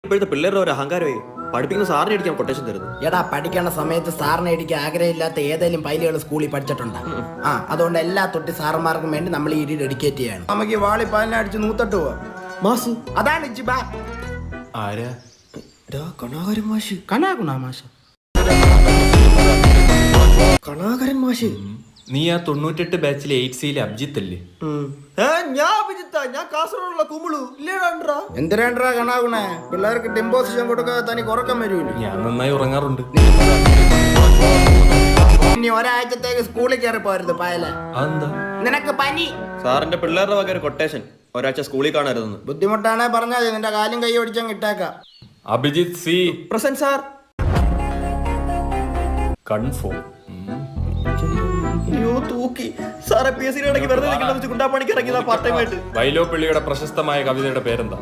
ഇപ്പോഴത്തെ പിള്ളേരുടെ ഒരു അഹങ്കാരമേ പഠിപ്പിക്കുന്ന സാറിനെ അടിക്കാൻ കൊട്ടേഷൻ തരുന്നു. എടാ പഠിക്കേണ്ട സമയത്ത് സാറിനെ അടിക്കാൻ ആഗ്രഹമില്ലാത്ത ഏതെങ്കിലും പൈലുകൾ സ്കൂളിൽ പഠിച്ചിട്ടുണ്ടോ? അതുകൊണ്ട് എല്ലാ തൊട്ടി സാറന്മാർക്കും വേണ്ടി നമ്മൾ ഈ ഡെഡിക്കേറ്റ് ചെയ്യാണ്. നമുക്ക് ഈ വാളി പാലിനെ അടിച്ച് നൂത്തട്ട് പോവാം. മാസ് അതാണ് ഇച്ചിബാ. ആരാ? കണാകരൻ മാഷ്. കലാഗുണ മാഷ. കണാകരൻ മാഷ്. നീ ആ 98 ബാച്ചിലെ 8Cയിലെ അബ്ജിത്ത് അല്ലേ? ഞാൻ അഭിജിത്താ, ഞാൻ കാസർഗോഡുള്ള കുമിളു ഇല്ലേടാ. എന്തിനാണ്ടാ കണാഗുണേ? പിള്ളേർക്ക് ഡിമ്പോസിഷൻ കൊടുക്കാതെ തനിക്ക് ഉറക്കം വരൂല. ഞാൻ നന്നായി ഉറങ്ങാറുണ്ട്. ഇനി ഒരാഴ്ചത്തേക്ക് സ്കൂളിൽ കയറി പോരുത് പായല. അതെന്താ? നിനക്ക് പനി. സാറിന്റെ പിള്ളേരുടെ വക ഒരു കൊട്ടേഷൻ ഒരാഴ്ച സ്കൂളിൽ കാണരുതെന്ന്. ബുദ്ധിമുട്ടാണെ പറഞ്ഞാൽ മതി, നിന്റെ കാലും കൈ ഓടിച്ചാൽ ഇട്ടേക്കാം. Abhijith C present sir. Confirm. അയ്യോ തൂക്കി സാറെ PSC ഇടയ്ക്ക് വെറുതെ ഗുണ്ടാപ്പണിക്ക് ഇറങ്ങിയതാ പാർട്ട് ടൈം ആയിട്ട്. വൈലോപ്പിള്ളിയുടെ പ്രശസ്തമായ കവിതയുടെ പേരെന്താ?